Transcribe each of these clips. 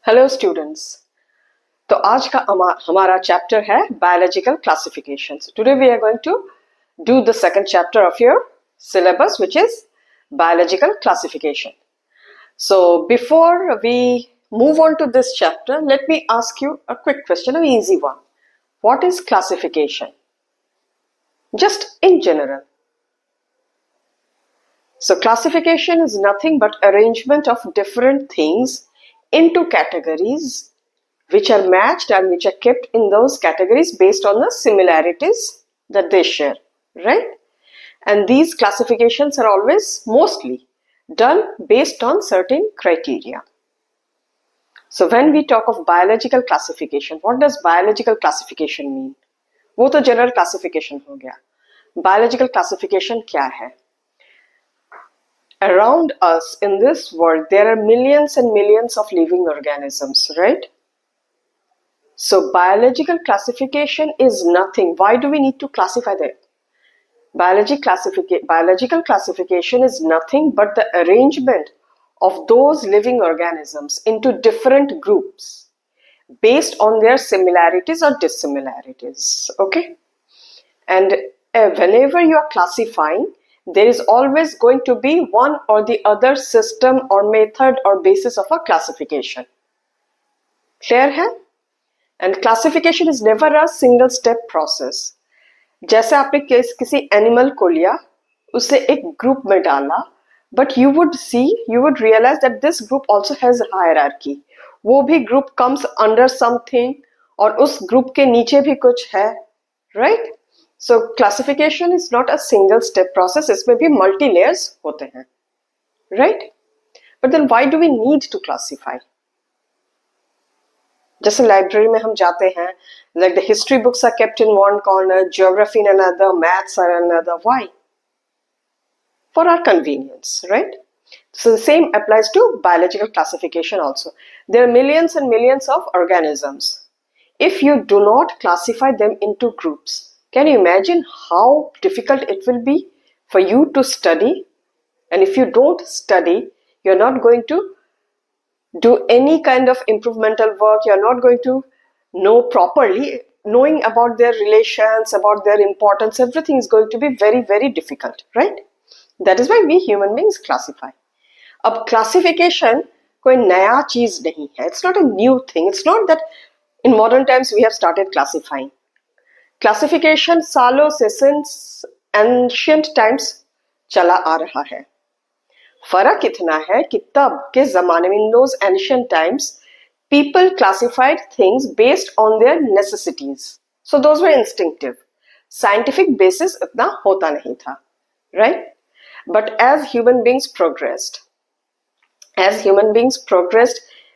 Hello students. तो आज का हमारा चैप्टर है biological classifications. Today we are going to do the second chapter of your syllabus, which is biological classification. So before we move on to this chapter, let me ask you a quick question, an easy one. What is classification? Just in general. So classification is nothing but arrangement of different things into categories which are matched and which are kept in those categories based on the similarities that they share, right? And these classifications are always mostly done based on certain criteria. So when we talk of biological classification, what does biological classification mean? वो तो general classification हो गया. Biological classification क्या है? Around us in this world, there are millions and millions of living organisms, right? So biological classification is nothing. Why do we need to classify them? Biological classification is nothing but the arrangement of those living organisms into different groups based on their similarities or dissimilarities. Okay? And whenever you are classifying, there is always going to be one or the other system or method or basis of a classification. Clear है? And classification is never a single step process. जैसे आपने किसी animal को लिया, उसे एक group में डाला, but you would realize that this group also has a hierarchy. वो भी ग्रुप comes under something और उस ग्रुप के नीचे भी कुछ है, right? So classification is not a single step process. इसमें भी multi layers होते हैं, right? But then why do we need to classify? जैसे लाइब्रेरी में हम जाते हैं, like the history books are kept in one corner, geography in another, maths are another. Why? For our convenience, right? So the same applies to biological classification also. There are millions and millions of organisms. If you do not classify them into groups, can you imagine how difficult it will be for you to study? And if you don't study, you're not going to do any kind of implemental work. You're not going to know properly. Knowing about their relations, about their importance, everything is going to be very, very difficult, right? That is why we human beings classify. अब classification कोई नया चीज नहीं है. It's not a new thing. It's not that in modern times we have started classifying. Classification सालों से since ancient times चला आ रहा है. फर्क इतना है कि तब के जमाने में, in those ancient times, people classified things based on their necessities. So those were instinctive. Scientific basis इतना होता नहीं था, right? But as human beings progressed,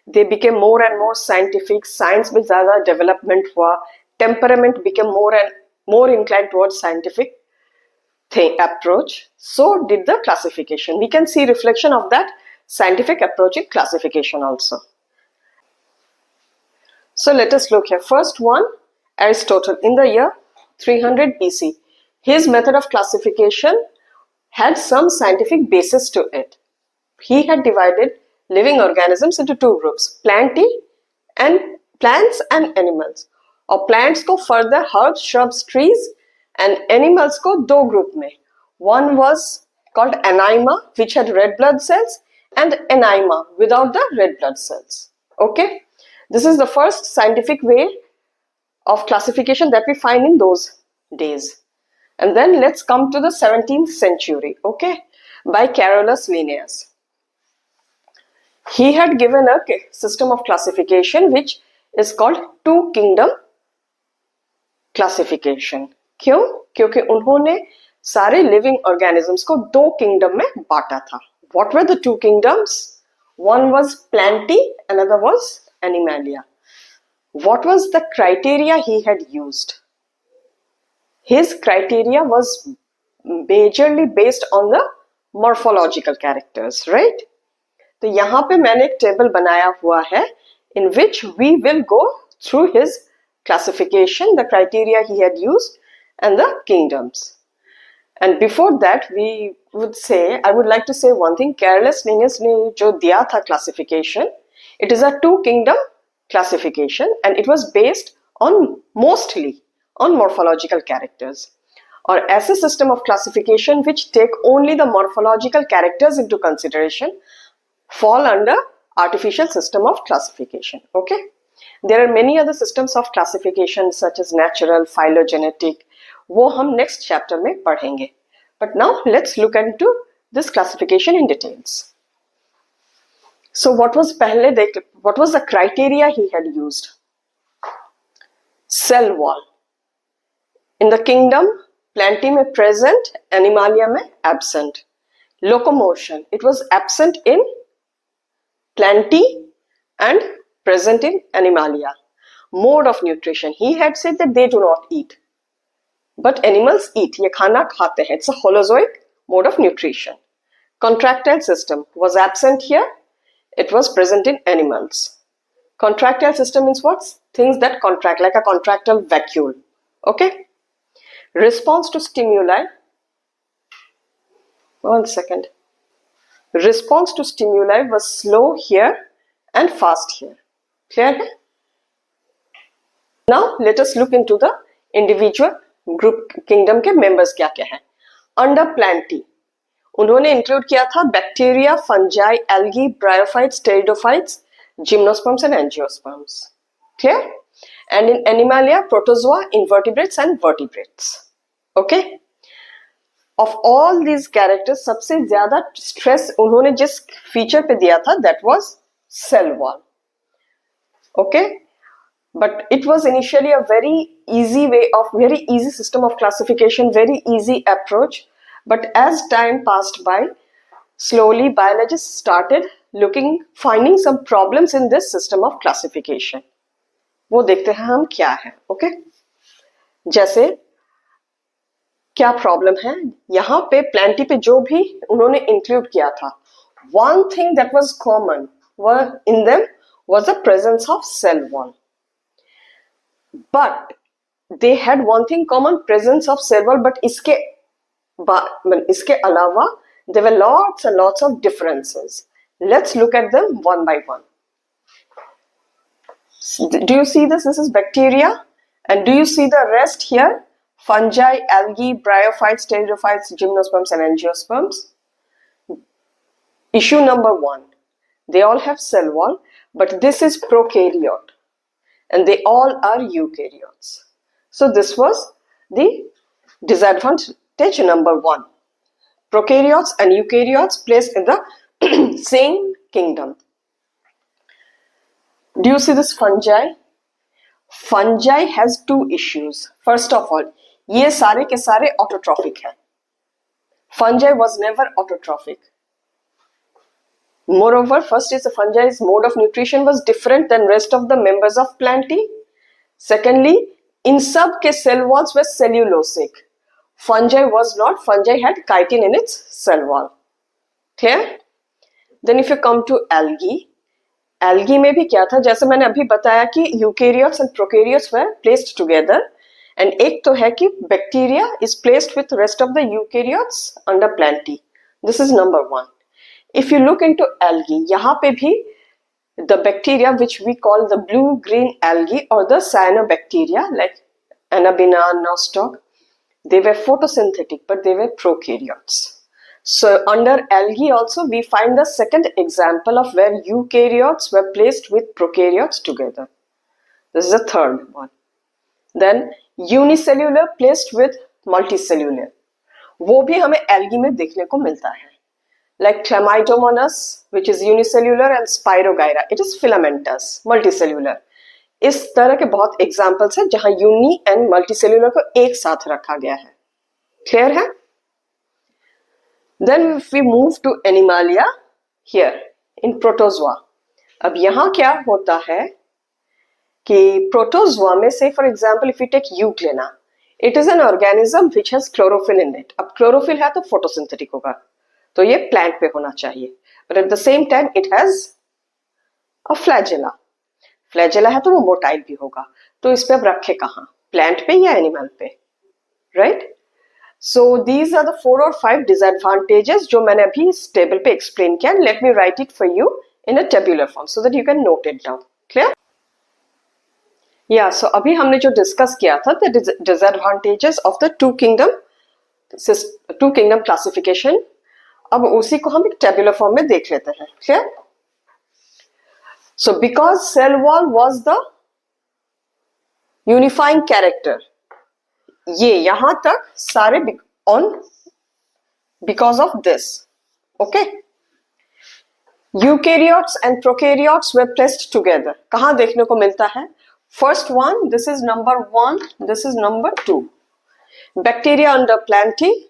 they became more and more scientific. Science में ज़्यादा development हुआ. Temperament became more and more inclined towards scientific approach. So did the classification. We can see reflection of that scientific approach in classification also. So let us look here. First one, Aristotle in the year 300 BC. His method of classification had some scientific basis to it. He had divided living organisms into two groups, plants and animals. और plants को further herbs, shrubs, trees, and animals को दो group में. One was called anima, which had red blood cells, and anima without the red blood cells. Okay, this is the first scientific way of classification that we find in those days. And then let's come to the 17th century. Okay, by Carolus Linnaeus. He had given a system of classification which is called two kingdom classification. क्यों? क्योंकि उन्होंने सारे living organisms को दो kingdom में बांटा था. What were the two kingdoms? One was plantae, another was animalia. What was the criteria he had used? His criteria was majorly based on the morphological characters, right? तो यहाँ पे मैंने एक टेबल बनाया हुआ है in which we will go through his classification, the criteria he had used, and the kingdoms. And before that, I would like to say one thing. Carolus Linnaeus ने जो दिया था classification, It is a two kingdom classification and it was based on mostly on morphological characters. और ऐसे system of classification which take only the morphological characters into consideration fall under artificial system of classification. Okay, there are many other systems of classification such as natural, phylogenetic, वो हम next chapter में पढ़ेंगे. But now let's look into this classification in details. So what was the criteria he had used? Cell wall. In the kingdom, Plantae में present, Animalia में absent. Locomotion, it was absent in Plantae and present in Animalia. Mode of nutrition, he had said that they do not eat. But animals eat, ये खाना खाते हैं. It's a holozoic mode of nutrition. Contractile system was absent here. It was present in animals. Contractile system means what? Things that contract, like a contractile vacuole. Okay? Response to stimuli. 1 second. Response to stimuli was slow here and fast here. Clear? Now let us look into the individual group kingdom के members क्या क्या हैं. Under Plantae, उन्होंने include किया था bacteria, fungi, algae, bryophytes, pteridophytes, gymnosperms and angiosperms. Clear? And in Animalia, protozoa, invertebrates and vertebrates. Okay? Of all these characters, सबसे ज़्यादा stress उन्होंने जिस feature पे दिया था, that was cell wall. Okay? But it was initially a very easy system of classification, very easy approach. But as time passed by, slowly biologists started finding some problems in this system of classification. वो देखते हैं हम क्या है. Okay? जैसे क्या problem है यहाँ पे Plantae पे जो भी उन्होंने इंक्लूड किया था, one thing that was common in them was the presence of cell wall. But they had one thing common, presence of cell wall, but इसके अलावा there were lots and lots of differences. Let's look at them one by one. Do you see this? This is bacteria. And do you see the rest here? Fungi, algae, bryophytes, pteridophytes, gymnosperms and angiosperms. Issue number 1. They all have cell wall, but this is prokaryote. And they all are eukaryotes. So this was the disadvantage number 1. Prokaryotes and eukaryotes placed in the same kingdom. Do you see this fungi? Fungi has two issues. First of all, ये सारे के सारे autotrophic हैं. Fungi was never autotrophic. Moreover, first is the fungi's mode of nutrition was different than rest of the members of Plantae. Secondly, in सब के cell walls were cellulosic. Fungi was not. Fungi had chitin in its cell wall. Clear? Then if you come to algae, algae में भी क्या था, जैसे मैंने अभी बताया कि eukaryotes and prokaryotes were placed together, and एक तो है कि bacteria is placed with rest of the eukaryotes under Plantae. This is number 1. If you look into algae, यहाँ पे भी the bacteria which we call the blue-green algae or the cyanobacteria like Anabaena, nostoc, they were photosynthetic but they were prokaryotes. So under algae also we find the second example of where eukaryotes were placed with prokaryotes together. This is the third one. Then unicellular placed with multicellular. वो भी हमें algae में देखने को मिलता है. Like Chlamydomonas, which is unicellular, and Spirogyra, it is filamentous, multicellular. इस तरह के बहुत examples हैं जहाँ uni and multicellular को एक साथ रखा गया है. Clear है? Then if we move to Animalia, here in protozoa. अब यहाँ क्या होता है कि protozoa में, say for example if we take Euglena, it is an organism which has chlorophyll in it. अब chlorophyll है तो photosynthetic होगा, तो ये plant पे होना चाहिए. But at the same time it has a flagella. Flagella है तो वो motile भी होगा, तो इस पे अब रखे कहाँ, plant पे या animal पे, right? So these are the 4 or 5 disadvantages जो मैंने अभी इस table पे explain किया. Let me write it for you in a tabular form so that you can note it down. Clear? Yeah, so अभी हमने जो डिस्कस किया था the disadvantages of the two kingdom classification, अब उसी को हम एक tabular form में देख लेते हैं. Clear? So because cell wall was the unifying character, ये यहां तक सारे on because of this. Okay? Eukaryotes and prokaryotes were placed together. कहां देखने को मिलता है? First one, this is number 1, this is number 2. Bacteria under plenty,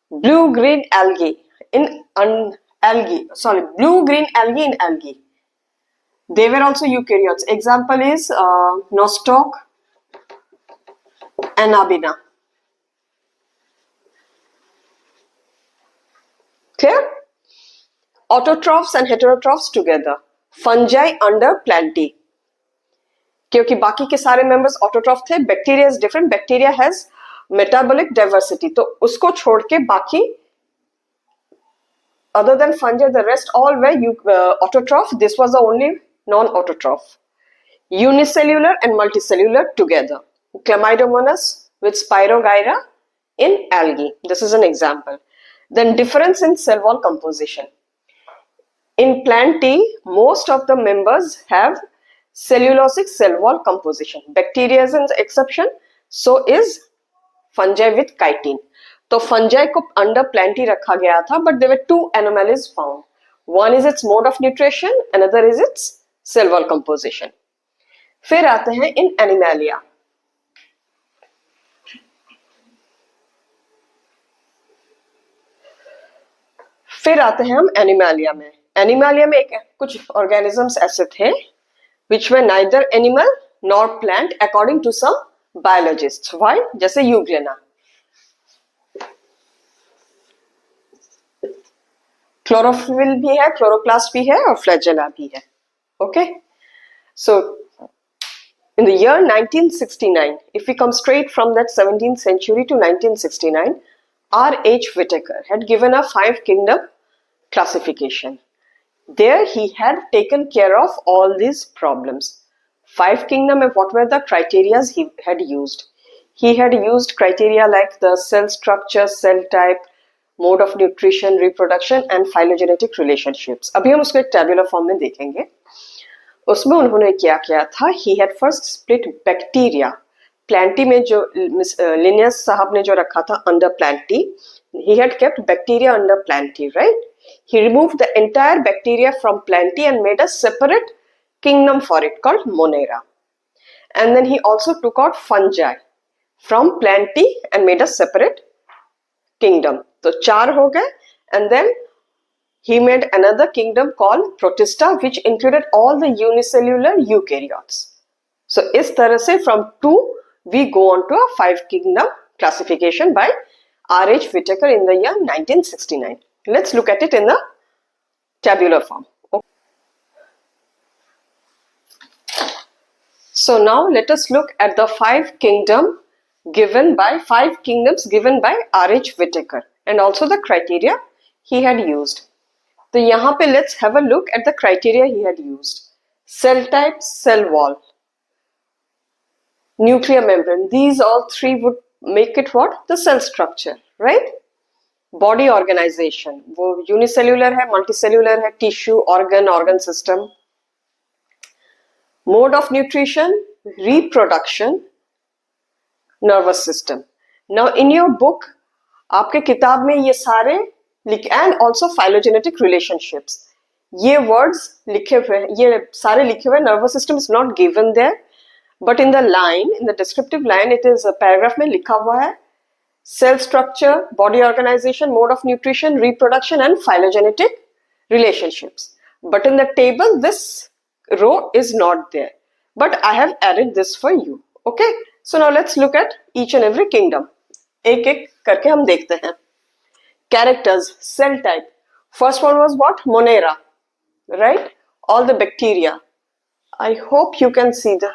blue-green algae in blue-green algae in algae. They were also eukaryotes. Example is nostoc and abina. Clear? Autotrophs and heterotrophs together. Fungi under plenty. क्योंकि बाकी के सारे members autotroph थे. Bacteria is different. Bacteria has metabolic diversity, तो उसको छोड़ के बाकी other than fungi the rest all were autotroph. This was the only non-autotroph. Unicellular and multicellular together. Chlamydomonas with spirogyra in algae. This is an example. Then difference in cell wall composition. In plenty, most of the members have cellulosic cell wall composition. Bacteria is an exception, so is fungi with chitin. तो fungi को under plenty रखा गया था, but there were two anomalies found. One is its mode of nutrition, another is its cell wall composition. फिर आते हैं in animalia. फिर आते हैं हम एनिमालिया में. एनिमालिया में कुछ ऑर्गेनिजम्स ऐसे थे which were neither animal nor plant according to some biologists. Why? जैसे यूग्रेना. क्लोरोफिल भी है, क्लोरोप्लास्ट भी है और फ्लैजेला भी है. Okay? So in the year 1969, if we come straight from that 17th century to 1969, R.H. Whitaker had given a 5 kingdom classification. There he had taken care of all these problems. 5 kingdom, and what were the criteria he had used? He had used criteria like the cell structure, cell type, mode of nutrition, reproduction and phylogenetic relationships. अभी हम उसको एक tabular form में देखेंगे. उसमें उन्होंने क्या किया था? He had first split bacteria. Planty में जो Linnaeus साहब ने जो रखा था under Planty, he had kept bacteria under Planty, right? He removed the entire bacteria from Planty and made a separate kingdom for it called Monera. And then he also took out fungi from Planty and made a separate kingdom. So 4 हो गए, and then he made another kingdom called Protista, which included all the unicellular eukaryotes. So इस तरह से from 2 we go on to a 5 kingdom classification by R.H. Whitaker in the year 1969. Let's look at it in the tabular form. Okay. So now let us look at the 5 kingdoms given by R.H. Whitaker and also the criteria he had used. So यहाँ पे let's have a look at the criteria he had used. Cell type, cell wall, nuclear membrane. These all 3 would make it what? The cell structure, right? Body organization, वो unicellular है, multicellular है, tissue, organ system. Mode of nutrition, reproduction, nervous system. Now in your book, आपके किताब में ये सारे and also phylogenetic relationships. ये words लिखे हुए हैं, ये सारे लिखे हुए हैं. Nervous system is not given there, but in the line, in the descriptive line, it is a paragraph में लिखा हुआ है. Cell structure, body organization, mode of nutrition, reproduction and phylogenetic relationships. But in the table, this row is not there. But I have added this for you. Okay? So now let's look at each and every kingdom. एक एक करके हम देखते हैं. Characters, cell type. First one was what? Monera. Right? All the bacteria. I hope you can see the...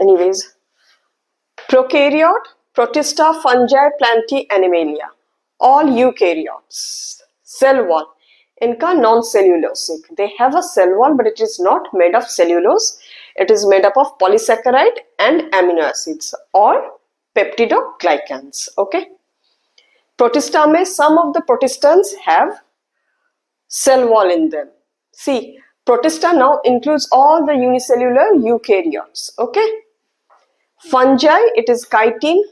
Anyways. Prokaryote, Protista, fungi, Plantae, Animalia. All eukaryotes. Cell wall. इनका non cellulosic. They have a cell wall but it is not made of cellulose. It is made up of polysaccharide and amino acids और peptidoglycans. Okay. Protista में some of the protistans have cell wall in them. See, protista now includes all the unicellular eukaryotes. Okay. Fungi, it is chitin.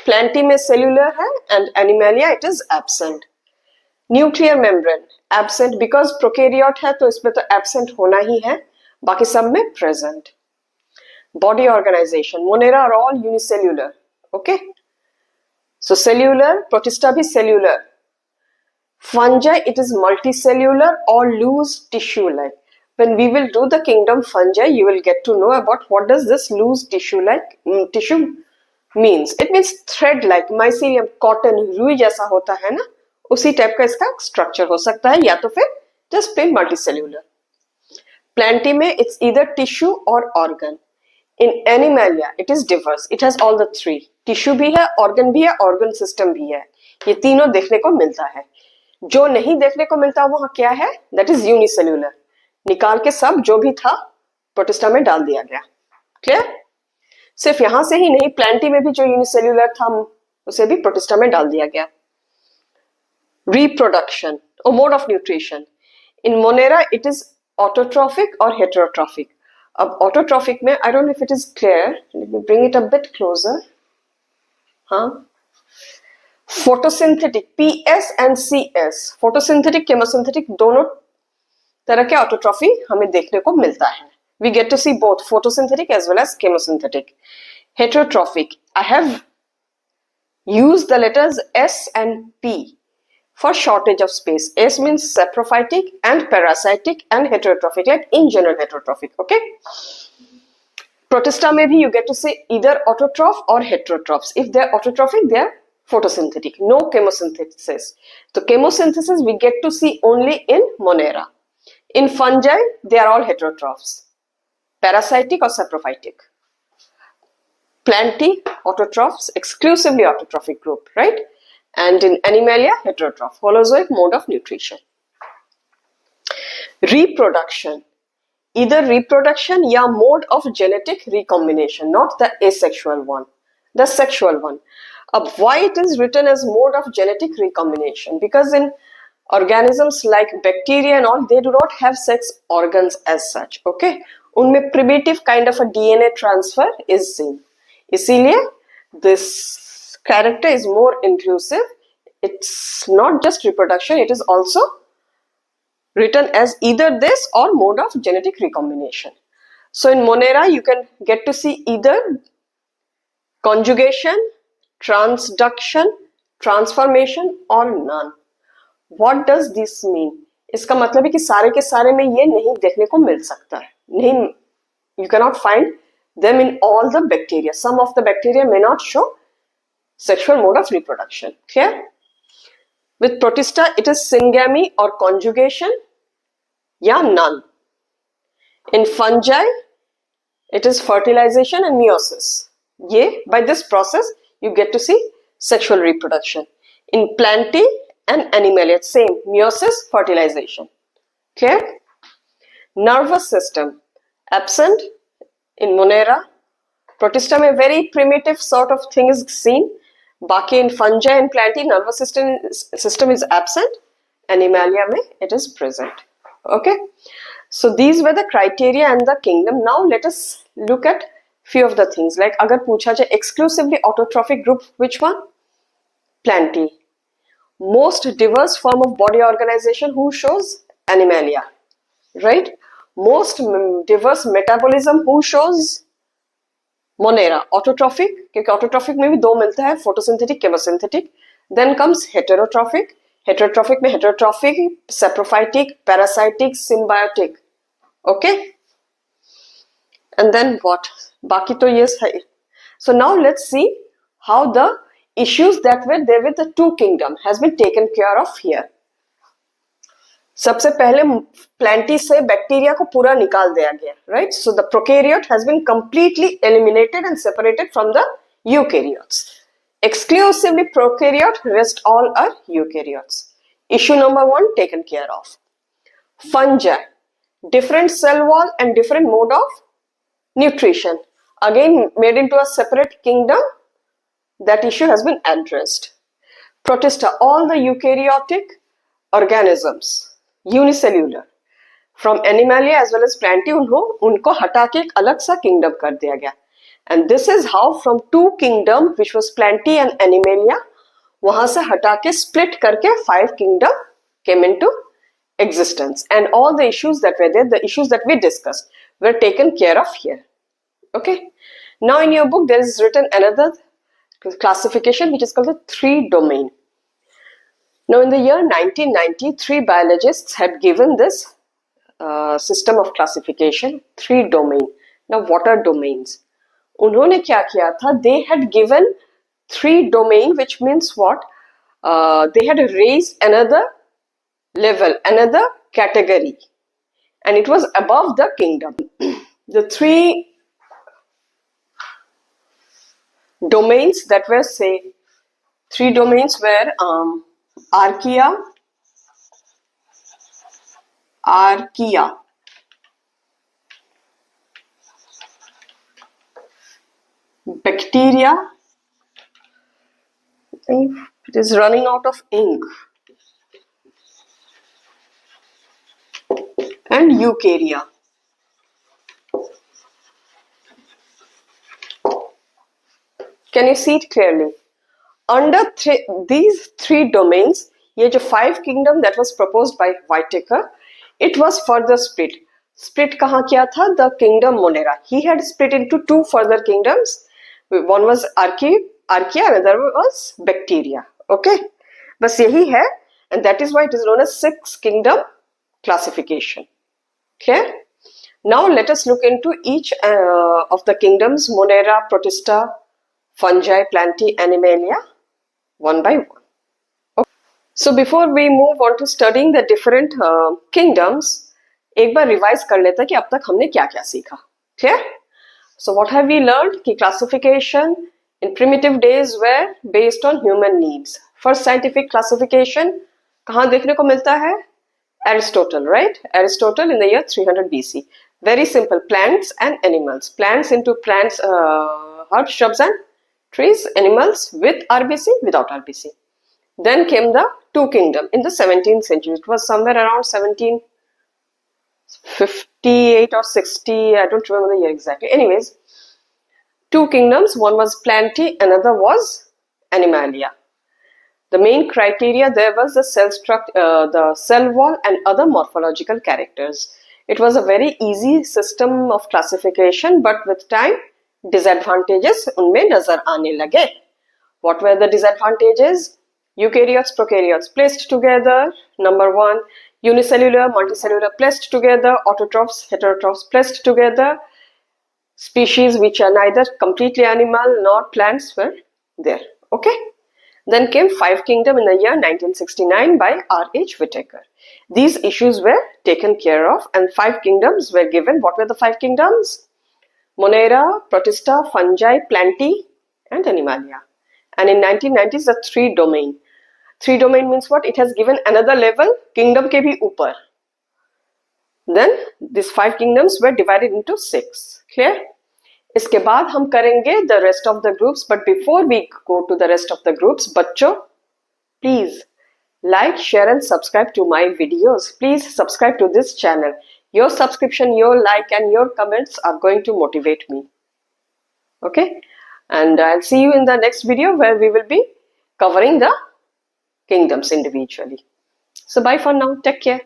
Plantae में cellular है and Animalia it is absent. Nuclear membrane absent because prokaryote है तो इसमें तो absent होना ही है. बाकी सब में present. Body organization, Monera are all unicellular. Okay. So cellular, protista bhi cellular. Fungi, it is multicellular or loose tissue-like. When we will do the kingdom fungi, you will get to know about what does this loose tissue-like tissue means. It means thread-like, mycelium, cotton, रुई जैसा होता है ना, उसी type का इसका structure हो सकता है या तो फिर just plain multicellular. Plantae में it's either tissue or organ. In Animalia, it is diverse. It has all the three. Tissue भी है, ऑर्गन भी है, ऑर्गन सिस्टम भी है. ये तीनों देखने को मिलता है. जो नहीं देखने को मिलता वहां क्या है? That is unicellular. निकाल के सब जो भी था प्रोटिस्टा में डाल दिया गया. क्लियर? सिर्फ यहां से ही नहीं, प्लांटी में भी जो यूनिसेल्यूलर था उसे भी प्रोटिस्टा में डाल दिया गया. रिप्रोडक्शन और mode of nutrition. In Monera it is autotrophic और हेटेरोट्रॉफिक. अब ऑटोट्रॉफिक में I don't know if it is clear, let me bring it a bit closer. हाँ, photosynthetic PS and CS, photosynthetic chemosynthetic दोनों तरह के autotrophy हमें देखने को मिलता है. We get to see both photosynthetic as well as chemosynthetic. Heterotrophic, I have used the letters S and P for shortage of space. S means saprophytic and parasitic and heterotrophic, like in general heterotrophic. Okay. Protista में भी you get to say either autotroph or heterotrophs. If they are autotrophic, they are photosynthetic. No chemosynthesis. So chemosynthesis we get to see only in Monera. In fungi, they are all heterotrophs. Parasitic or saprophytic. Plantae, autotrophs, exclusively autotrophic group, right? And in Animalia, heterotroph, holozoic mode of nutrition. Reproduction. Either reproduction या mode of genetic recombination, not the asexual one, the sexual one. Why it is written as mode of genetic recombination? Because in organisms like bacteria and all, they do not have sex organs as such. Okay, उनमें primitive kind of a DNA transfer is seen. इसीलिए this character is more inclusive. It's not just reproduction; it is also written as either this or mode of genetic recombination. So in Monera, you can get to see either conjugation, transduction, transformation or none. What does this mean? इसका मतलब है कि सारे के सारे में ये नहीं देखने को मिल सकता है. नहीं, you cannot find them in all the bacteria. Some of the bacteria may not show sexual mode of reproduction. Clear? With Protista, it is syngamy or conjugation, या none. In fungi, it is fertilization and meiosis. ये, by this process, you get to see sexual reproduction. In Plantae and Animalia, it's same, meiosis, fertilization. Clear? Nervous system, absent in Monera. Protista में very primitive sort of thing is seen. बाकी in fungi and Plantae, nervous system is absent. Animalia में it is present. Okay, so these were the criteria and the kingdom. Now let us look at few of the things. Like अगर पूछा जाए exclusively autotrophic group, which one? Plantae. Most diverse form of body organization, who shows? Animalia, right? Most diverse metabolism, who shows? Monera. Autotrophic, क्योंकि autotrophic में भी दो मिलता है, photosynthetic, chemosynthetic. Then comes heterotrophic. Heterotrophic में heterotrophic, saprophytic, parasitic, symbiotic. Okay? And then what? बाकी तो ये है. So now let's see how the issues that were there with the two kingdom has been taken care of here. सबसे पहले Plantae से bacteria को पूरा निकाल दिया गया, right? So the prokaryote has been completely eliminated and separated from the eukaryotes. Exclusively prokaryote, rest all are eukaryotes. Issue number 1 taken care of. Fungi, different cell wall and different mode of nutrition, again made into a separate kingdom. That issue has been addressed. Protista, all the eukaryotic organisms, unicellular, from animalia as well as plantae, उनको हटा के एक अलग सा kingdom कर दिया गया. And this is how from two kingdom, which was plantae and animalia, वहां से हटा के split करके 5 kingdom came into existence. And all the issues that were there, the issues that we discussed, were taken care of here. Okay. Now in your book there is written another classification which is called the 3 domain. Now in the year 1990, 3 biologists had given this system of classification, 3 domain. Now what are domains? उन्होंने क्या किया था? They had given 3 domain, which means what? They had raised another level, another category, and it was above the kingdom. The 3 domains that were, say, 3 domains were archaea, bacteria. It is running out of ink. And eukarya. Can you see it clearly? Under these 3 domains, ये जो 5 kingdom that was proposed by Whitaker, it was further split. Split कहाँ किया था? The kingdom Monera. He had split into 2 further kingdoms. One was archaea, another was bacteria. Okay, बस यही है, and that is why it is known as 6 kingdom classification. Clear? Now let us look into each of the kingdoms: Monera, Protista, fungi, plantae, animalia, one by one. Okay. So before we move on to studying the different kingdoms, एक बार revise कर लेते हैं कि अब तक हमने क्या क्या सीखा. Clear? So what have we learned? कि classification in primitive days were based on human needs. First scientific classification कहाँ देखने को मिलता है? Aristotle, right? Aristotle in the year 300 BC. Very simple. Plants and animals. Plants into plants, herbs, shrubs and trees. Animals with RBC, without RBC. Then came the 2 kingdom in the 17th century. It was somewhere around 1758 or 60. I don't remember the year exactly. Anyways, 2 kingdoms. One was plantae, another was animalia. The main criteria there was the cell wall and other morphological characters. It was a very easy system of classification, but with time, disadvantages उनमें नजर आने लगे. What were the disadvantages? Eukaryotes, prokaryotes placed together. Number 1, unicellular, multicellular placed together. Autotrophs, heterotrophs placed together. Species which are neither completely animal nor plants were there. Okay. Then came 5 kingdom in the year 1969 by R.H. Whitaker. These issues were taken care of and 5 kingdoms were given. What were the 5 kingdoms? Monera, Protista, fungi, plantae and animalia. And in 1990s the 3 domain. 3 domain means what? It has given another level, kingdom ke bhi upar. Then these 5 kingdoms were divided into 6. Clear? इसके बाद हम करेंगे the rest of the groups, but before we go to the rest of the groups, बच्चों, please like, share and subscribe to my videos. Please subscribe to this channel. Your subscription, your like and your comments are going to motivate me. Okay? And I'll see you in the next video where we will be covering the kingdoms individually. So bye for now. Take care.